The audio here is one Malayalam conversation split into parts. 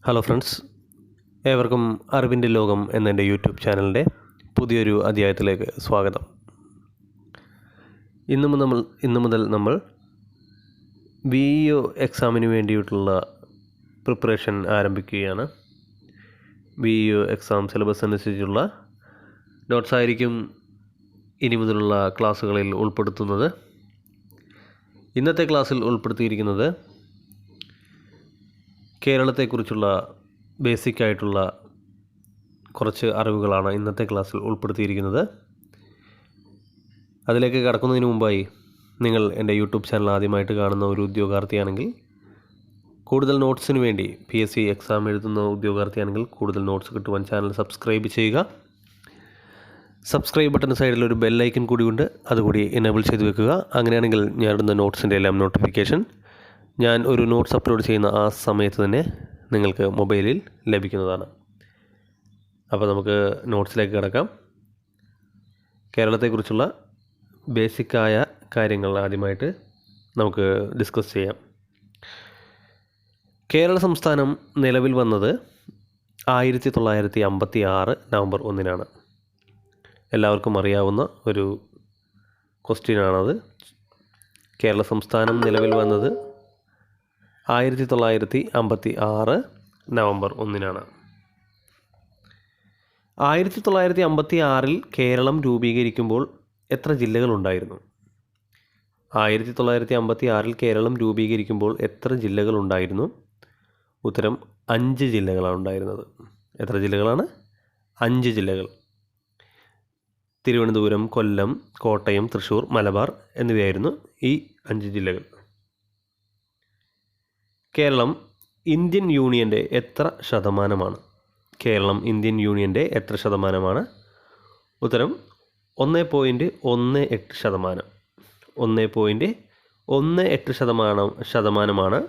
ഹലോ ഫ്രണ്ട്സ്, ഏവർക്കും അറിവിൻ്റെ ലോകം എന്നെൻ്റെ യൂട്യൂബ് ചാനലിൻ്റെ പുതിയൊരു അധ്യായത്തിലേക്ക് സ്വാഗതം. ഇന്നു മുതൽ നമ്മൾ VEO എക്സാമിന് വേണ്ടിയിട്ടുള്ള പ്രിപ്പറേഷൻ ആരംഭിക്കുകയാണ്. VEO എക്സാം സിലബസ് അനുസരിച്ചുള്ള നോട്ട്സ് ആയിരിക്കും ഇനി മുതലുള്ള ക്ലാസ്സുകളിൽ ഉൾപ്പെടുത്തുന്നത്. ഇന്നത്തെ ക്ലാസ്സിൽ ഉൾപ്പെടുത്തിയിരിക്കുന്നത് കേരളത്തെക്കുറിച്ചുള്ള ബേസിക് ആയിട്ടുള്ള കുറച്ച് അറിവുകളാണ് ഇന്നത്തെ ക്ലാസ്സിൽ ഉൾപ്പെടുത്തിയിരിക്കുന്നത്. അതിലേക്ക് കടക്കുന്നതിന് മുമ്പായി നിങ്ങൾ എൻ്റെ യൂട്യൂബ് ചാനൽ ആദ്യമായിട്ട് കാണുന്ന ഒരു ഉദ്യോഗാർത്ഥിയാണെങ്കിൽ കൂടുതൽ നോട്ട്സിന് വേണ്ടി PSC എക്സാം എഴുതുന്ന ഉദ്യോഗാർത്ഥിയാണെങ്കിൽ കൂടുതൽ നോട്ട്സ് കിട്ടുവാൻ ചാനൽ സബ്സ്ക്രൈബ് ചെയ്യുക. സബ്സ്ക്രൈബ് ബട്ടൺ സൈഡിൽ ഒരു ബെല്ലൈക്കൺ കൂടിയുണ്ട്, അതുകൂടി എനേബിൾ ചെയ്ത് വെക്കുക. അങ്ങനെയാണെങ്കിൽ ഞാൻ ഇടുന്ന നോട്ട്സിൻ്റെ എല്ലാം നോട്ടിഫിക്കേഷൻ ഞാൻ ഒരു നോട്ട്സ് അപ്ലോഡ് ചെയ്യുന്ന ആ സമയത്ത് തന്നെ നിങ്ങൾക്ക് മൊബൈലിൽ ലഭിക്കുന്നതാണ്. അപ്പോൾ നമുക്ക് നോട്ട്സിലേക്ക് കിടക്കാം. കേരളത്തെക്കുറിച്ചുള്ള ബേസിക്കായ കാര്യങ്ങൾ ആദ്യമായിട്ട് നമുക്ക് ഡിസ്കസ് ചെയ്യാം. കേരള സംസ്ഥാനം നിലവിൽ വന്നത് 1956 നവംബർ 1 എല്ലാവർക്കും അറിയാവുന്ന ഒരു ക്വസ്റ്റ്യനാണത്. കേരള സംസ്ഥാനം നിലവിൽ വന്നത് 1956 നവംബർ 1 1956 കേരളം രൂപീകരിക്കുമ്പോൾ എത്ര ജില്ലകളുണ്ടായിരുന്നു? 1956 കേരളം രൂപീകരിക്കുമ്പോൾ എത്ര ജില്ലകളുണ്ടായിരുന്നു? ഉത്തരം 5 ജില്ലകളാണ് ഉണ്ടായിരുന്നത്. എത്ര ജില്ലകളാണ്? 5 ജില്ലകൾ. തിരുവനന്തപുരം, കൊല്ലം, കോട്ടയം, തൃശ്ശൂർ, മലബാർ എന്നിവയായിരുന്നു ഈ 5 ജില്ലകൾ. കേരളം ഇന്ത്യൻ യൂണിയൻ്റെ എത്ര ശതമാനമാണ്? കേരളം ഇന്ത്യൻ യൂണിയൻ്റെ എത്ര ശതമാനമാണ്? ഉത്തരം 1.18%. 1.18% ശതമാനമാണ്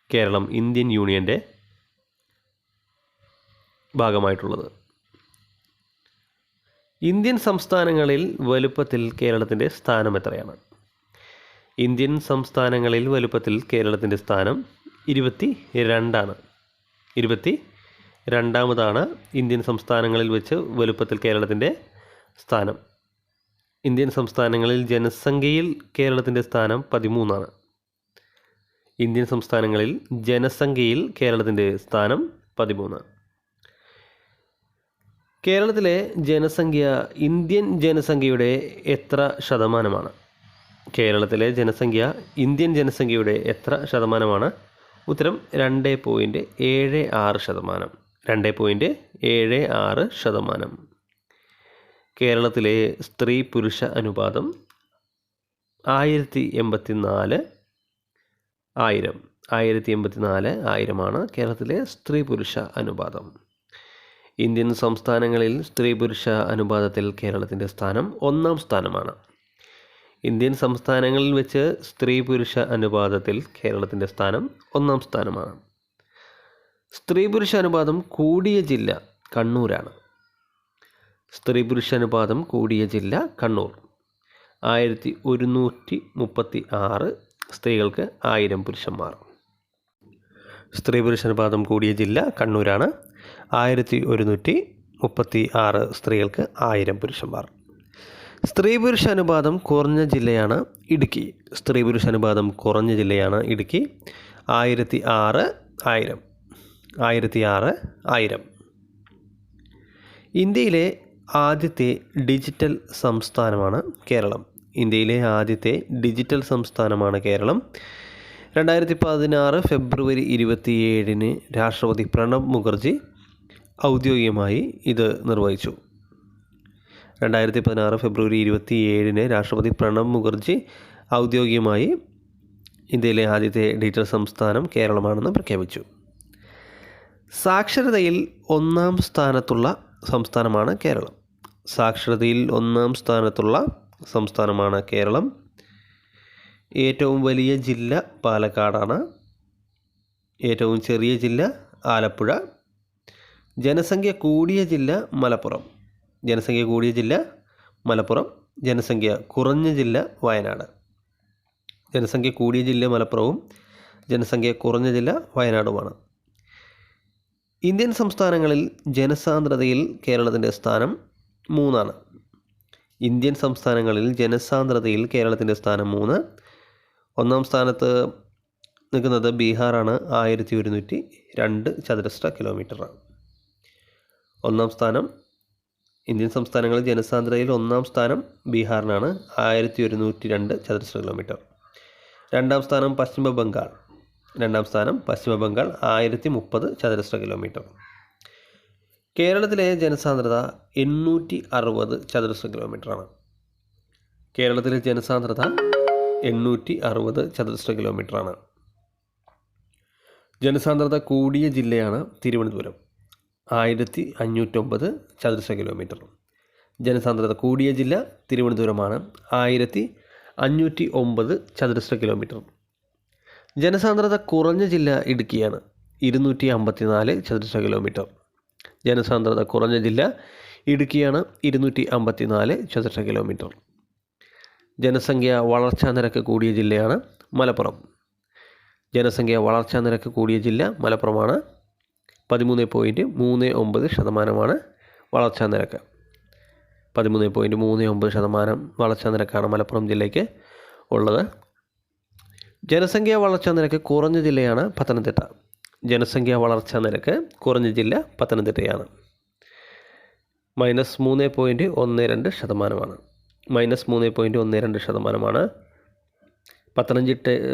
കേരളം ഇന്ത്യൻ യൂണിയൻ്റെ ഭാഗമായിട്ടുള്ളത്. ഇന്ത്യൻ സംസ്ഥാനങ്ങളിൽ വലുപ്പത്തിൽ കേരളത്തിൻ്റെ സ്ഥാനം എത്രയാണ്? ഇന്ത്യൻ സംസ്ഥാനങ്ങളിൽ വലുപ്പത്തിൽ കേരളത്തിൻ്റെ സ്ഥാനം 22ആണ്. 22ാമതാണ് ഇന്ത്യൻ സംസ്ഥാനങ്ങളിൽ വെച്ച് വലുപ്പത്തിൽ കേരളത്തിൻ്റെ സ്ഥാനം. ഇന്ത്യൻ സംസ്ഥാനങ്ങളിൽ ജനസംഖ്യയിൽ കേരളത്തിൻ്റെ സ്ഥാനം 13ആണ്. ഇന്ത്യൻ സംസ്ഥാനങ്ങളിൽ ജനസംഖ്യയിൽ കേരളത്തിൻ്റെ സ്ഥാനം 13. കേരളത്തിലെ ജനസംഖ്യ ഇന്ത്യൻ ജനസംഖ്യയുടെ എത്ര ശതമാനമാണ്? കേരളത്തിലെ ജനസംഖ്യ ഇന്ത്യൻ ജനസംഖ്യയുടെ എത്ര ശതമാനമാണ്? ഉത്തരം 2.76%. 2.76%. കേരളത്തിലെ സ്ത്രീ പുരുഷ അനുപാതം 1084. 1084 കേരളത്തിലെ സ്ത്രീ പുരുഷ അനുപാതം. ഇന്ത്യൻ സംസ്ഥാനങ്ങളിൽ സ്ത്രീ പുരുഷ അനുപാതത്തിൽ കേരളത്തിൻ്റെ സ്ഥാനം 1ാം സ്ഥാനമാണ്. ഇന്ത്യൻ സംസ്ഥാനങ്ങളിൽ വെച്ച് സ്ത്രീ പുരുഷ അനുപാതത്തിൽ കേരളത്തിൻ്റെ സ്ഥാനം 1ാം സ്ഥാനമാണ്. സ്ത്രീ പുരുഷ അനുപാതം കൂടിയ ജില്ല കണ്ണൂരാണ്. സ്ത്രീ പുരുഷ അനുപാതം കൂടിയ ജില്ല കണ്ണൂർ. 1136 സ്ത്രീകൾക്ക് 1000 പുരുഷന്മാർ. സ്ത്രീ പുരുഷ അനുപാതം കൂടിയ ജില്ല കണ്ണൂരാണ്. 1136 സ്ത്രീകൾക്ക് 1000 പുരുഷന്മാർ. സ്ത്രീ പുരുഷ അനുപാതം കുറഞ്ഞ ജില്ലയാണ് ഇടുക്കി. സ്ത്രീ പുരുഷ അനുപാതം കുറഞ്ഞ ജില്ലയാണ് ഇടുക്കി. 1006. ഇന്ത്യയിലെ ആദ്യത്തെ ഡിജിറ്റൽ സംസ്ഥാനമാണ് കേരളം. ഇന്ത്യയിലെ ആദ്യത്തെ ഡിജിറ്റൽ സംസ്ഥാനമാണ് കേരളം. 2016 ഫെബ്രുവരി 27 രാഷ്ട്രപതി പ്രണബ് മുഖർജി ഔദ്യോഗികമായി ഇത് നിർവഹിച്ചു. 2016 ഫെബ്രുവരി 27 രാഷ്ട്രപതി പ്രണബ് മുഖർജി ഔദ്യോഗികമായി ഇന്ത്യയിലെ ആദ്യത്തെ ഡിജിറ്റൽ സംസ്ഥാനം കേരളമാണെന്ന് പ്രഖ്യാപിച്ചു. സാക്ഷരതയിൽ 1ാം സ്ഥാനത്തുള്ള സംസ്ഥാനമാണ് കേരളം. സാക്ഷരതയിൽ 1ാം സ്ഥാനത്തുള്ള സംസ്ഥാനമാണ് കേരളം. ഏറ്റവും വലിയ ജില്ല പാലക്കാടാണ്. ഏറ്റവും ചെറിയ ജില്ല ആലപ്പുഴ. ജനസംഖ്യ കൂടിയ ജില്ല മലപ്പുറം. ജനസംഖ്യ കൂടിയ ജില്ല മലപ്പുറം. ജനസംഖ്യ കുറഞ്ഞ ജില്ല വയനാട്. ജനസംഖ്യ കൂടിയ ജില്ല മലപ്പുറവും ജനസംഖ്യ കുറഞ്ഞ ജില്ല വയനാടുമാണ്. ഇന്ത്യൻ സംസ്ഥാനങ്ങളിൽ ജനസാന്ദ്രതയിൽ കേരളത്തിൻ്റെ സ്ഥാനം 3. ഇന്ത്യൻ സംസ്ഥാനങ്ങളിൽ ജനസാന്ദ്രതയിൽ കേരളത്തിൻ്റെ സ്ഥാനം 3. ഒന്നാം സ്ഥാനത്ത് നിൽക്കുന്നത് ബീഹാറാണ്. 1102 ചതുരശ്ര കിലോമീറ്ററാണ് ഒന്നാം സ്ഥാനം. ഇന്ത്യൻ സംസ്ഥാനങ്ങളിൽ ജനസാന്ദ്രതയിൽ ഒന്നാം സ്ഥാനം ബീഹാറിനാണ്. 1102 ചതുരശ്ര കിലോമീറ്റർ. രണ്ടാം സ്ഥാനം പശ്ചിമ ബംഗാൾ 1030 ചതുരശ്ര കിലോമീറ്റർ. കേരളത്തിലെ ജനസാന്ദ്രത 860 ചതുരശ്ര കിലോമീറ്ററാണ്. കേരളത്തിലെ ജനസാന്ദ്രത 860 ചതുരശ്ര കിലോമീറ്ററാണ്. ജനസാന്ദ്രത കൂടിയ ജില്ലയാണ് തിരുവനന്തപുരം. 1509 ചതുരശ്ര കിലോമീറ്റർ. ജനസാന്ദ്രത കൂടിയ ജില്ല തിരുവനന്തപുരമാണ്. 1509 ചതുരശ്ര കിലോമീറ്റർ. ജനസാന്ദ്രത കുറഞ്ഞ ജില്ല ഇടുക്കിയാണ്. 254 ചതുരശ്ര കിലോമീറ്റർ. ജനസാന്ദ്രത കുറഞ്ഞ ജില്ല ഇടുക്കിയാണ്. 254 ചതുരശ്ര കിലോമീറ്റർ. ജനസംഖ്യ വളർച്ചാ നിരക്ക് കൂടിയ ജില്ലയാണ് മലപ്പുറം. ജനസംഖ്യ വളർച്ചാ നിരക്ക് കൂടിയ ജില്ല മലപ്പുറമാണ്. 13.39% വളർച്ചാ നിരക്ക്. 13.39% വളർച്ചാ നിരക്കാണ് മലപ്പുറം ജില്ലയ്ക്ക് ഉള്ളത്. ജനസംഖ്യാ വളർച്ചാ നിരക്ക് കുറഞ്ഞ ജില്ലയാണ് പത്തനംതിട്ട. ജനസംഖ്യാ വളർച്ചാ നിരക്ക് കുറഞ്ഞ ജില്ല പത്തനംതിട്ടയാണ്. -3.12%. -3.12%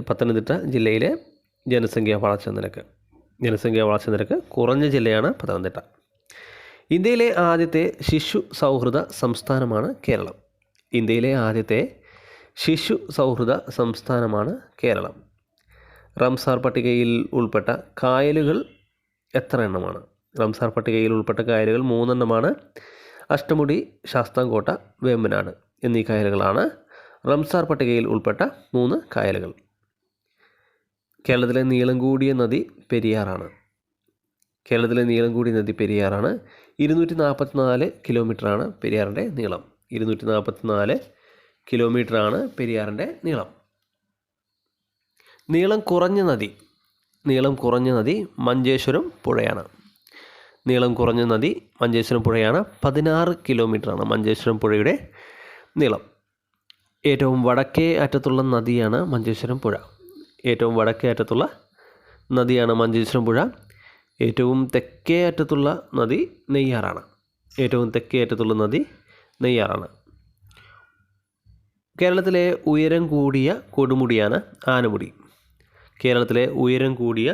പത്തനംതിട്ട ജില്ലയിലെ ജനസംഖ്യാ വളർച്ചാ നിരക്ക്. ജനസംഖ്യാ വളർച്ചാ നിരക്ക് കുറഞ്ഞ ജില്ലയാണ് പത്തനംതിട്ട. ഇന്ത്യയിലെ ആദ്യത്തെ ശിശു സൗഹൃദ സംസ്ഥാനമാണ് കേരളം. ഇന്ത്യയിലെ ആദ്യത്തെ ശിശു സൗഹൃദ സംസ്ഥാനമാണ് കേരളം. റംസാർ പട്ടികയിൽ ഉൾപ്പെട്ട കായലുകൾ എത്ര എണ്ണമാണ്? റംസാർ പട്ടികയിൽ ഉൾപ്പെട്ട കായലുകൾ 3 എണ്ണമാണ്. അഷ്ടമുടി, ശാസ്താംകോട്ട, വേമ്പനാട് എന്നീ കായലുകളാണ് റംസാർ പട്ടികയിൽ ഉൾപ്പെട്ട 3 കായലുകൾ. കേരളത്തിലെ നീളം കൂടിയ നദി പെരിയാറാണ്. കേരളത്തിലെ നീളം കൂടിയ നദി പെരിയാറാണ്. 244 കിലോമീറ്ററാണ് പെരിയാറിൻ്റെ നീളം. 244 കിലോമീറ്ററാണ് പെരിയാറിൻ്റെ നീളം. നീളം കുറഞ്ഞ നദി മഞ്ചേശ്വരം പുഴയാണ്. നീളം കുറഞ്ഞ നദി മഞ്ചേശ്വരം പുഴയാണ്. 16 കിലോമീറ്ററാണ് മഞ്ചേശ്വരം പുഴയുടെ നീളം. ഏറ്റവും വടക്കേ അറ്റത്തുള്ള നദിയാണ് മഞ്ചേശ്വരം പുഴ. ഏറ്റവും വടക്കേ അറ്റത്തുള്ള നദിയാണ് മഞ്ചേശ്വരം പുഴ. ഏറ്റവും തെക്കേ അറ്റത്തുള്ള നദി നെയ്യാറാണ്. ഏറ്റവും തെക്കേ അറ്റത്തുള്ള നദി നെയ്യാറാണ്. കേരളത്തിലെ ഉയരം കൂടിയ കൊടുമുടിയാണ് ആനമുടി. കേരളത്തിലെ ഉയരം കൂടിയ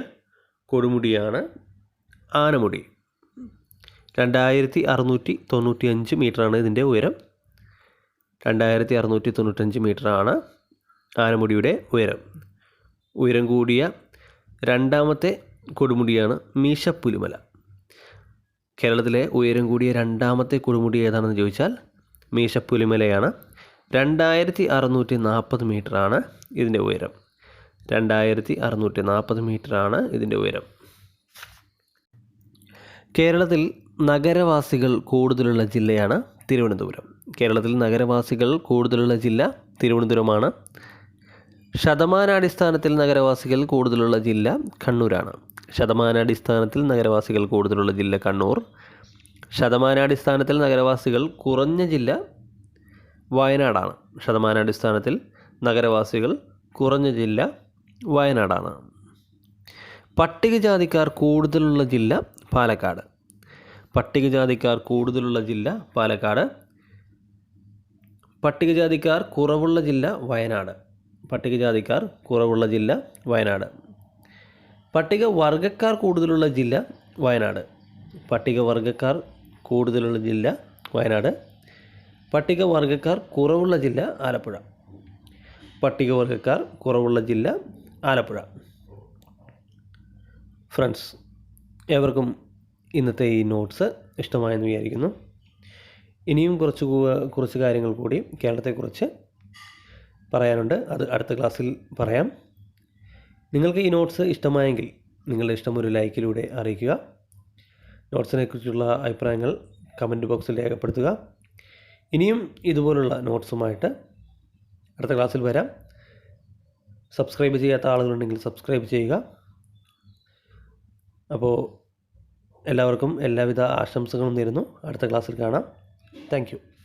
കൊടുമുടിയാണ് ആനമുടി. 2695 മീറ്ററാണ് ഇതിൻ്റെ ഉയരം. 2695 മീറ്ററാണ് ആനമുടിയുടെ ഉയരം. ഉയരം കൂടിയ രണ്ടാമത്തെ കൊടുമുടിയാണ് മീശപ്പുലിമല. കേരളത്തിലെ ഉയരം കൂടിയ രണ്ടാമത്തെ കൊടുമുടി ഏതാണെന്ന് ചോദിച്ചാൽ മീശപ്പുലിമലയാണ്. 2640 മീറ്ററാണ് ഇതിൻ്റെ ഉയരം. 2640 മീറ്ററാണ് ഇതിൻ്റെ ഉയരം. കേരളത്തിൽ നഗരവാസികൾ കൂടുതലുള്ള ജില്ലയാണ് തിരുവനന്തപുരം. കേരളത്തിൽ നഗരവാസികൾ കൂടുതലുള്ള ജില്ല തിരുവനന്തപുരമാണ്. ശതമാനാടിസ്ഥാനത്തിൽ നഗരവാസികൾ കൂടുതലുള്ള ജില്ല കണ്ണൂരാണ്. ശതമാനാടിസ്ഥാനത്തിൽ നഗരവാസികൾ കൂടുതലുള്ള ജില്ല കണ്ണൂർ. ശതമാനാടിസ്ഥാനത്തിൽ നഗരവാസികൾ കുറഞ്ഞ ജില്ല വയനാടാണ്. ശതമാനാടിസ്ഥാനത്തിൽ നഗരവാസികൾ കുറഞ്ഞ ജില്ല വയനാടാണ്. പട്ടികജാതിക്കാർ കൂടുതലുള്ള ജില്ല പാലക്കാട്. പട്ടികജാതിക്കാർ കൂടുതലുള്ള ജില്ല പാലക്കാട്. പട്ടികജാതിക്കാർ കുറവുള്ള ജില്ല വയനാട്. പട്ടികജാതിക്കാർ കുറവുള്ള ജില്ല വയനാട്. പട്ടികവർഗക്കാർ കൂടുതലുള്ള ജില്ല വയനാട്. പട്ടികവർഗക്കാർ കൂടുതലുള്ള ജില്ല വയനാട്. പട്ടികവർഗക്കാർ കുറവുള്ള ജില്ല ആലപ്പുഴ. പട്ടികവർഗക്കാർ കുറവുള്ള ജില്ല ആലപ്പുഴ. ഫ്രണ്ട്സ്, ഏവർക്കും ഇന്നത്തെ ഈ നോട്ട്സ് ഇഷ്ടമായെന്ന് വിചാരിക്കുന്നു. ഇനിയും കുറച്ച് കാര്യങ്ങൾ കൂടി കേരളത്തെക്കുറിച്ച് പറയാനുണ്ട്. അത് അടുത്ത ക്ലാസ്സിൽ പറയാം. നിങ്ങൾക്ക് ഈ നോട്ട്സ് ഇഷ്ടമായെങ്കിൽ നിങ്ങളുടെ ഇഷ്ടം ഒരു ലൈക്കിലൂടെ അറിയിക്കുക. നോട്ട്സിനെക്കുറിച്ചുള്ള അഭിപ്രായങ്ങൾ കമൻറ്റ് ബോക്സിൽ രേഖപ്പെടുത്തുക. ഇനിയും ഇതുപോലുള്ള നോട്ട്സുമായിട്ട് അടുത്ത ക്ലാസ്സിൽ വരാം. സബ്സ്ക്രൈബ് ചെയ്യാത്ത ആളുകളുണ്ടെങ്കിൽ സബ്സ്ക്രൈബ് ചെയ്യുക. അപ്പോൾ എല്ലാവർക്കും എല്ലാവിധ ആശംസകളും നേരുന്നു. അടുത്ത ക്ലാസ്സിൽ കാണാം. Thank you.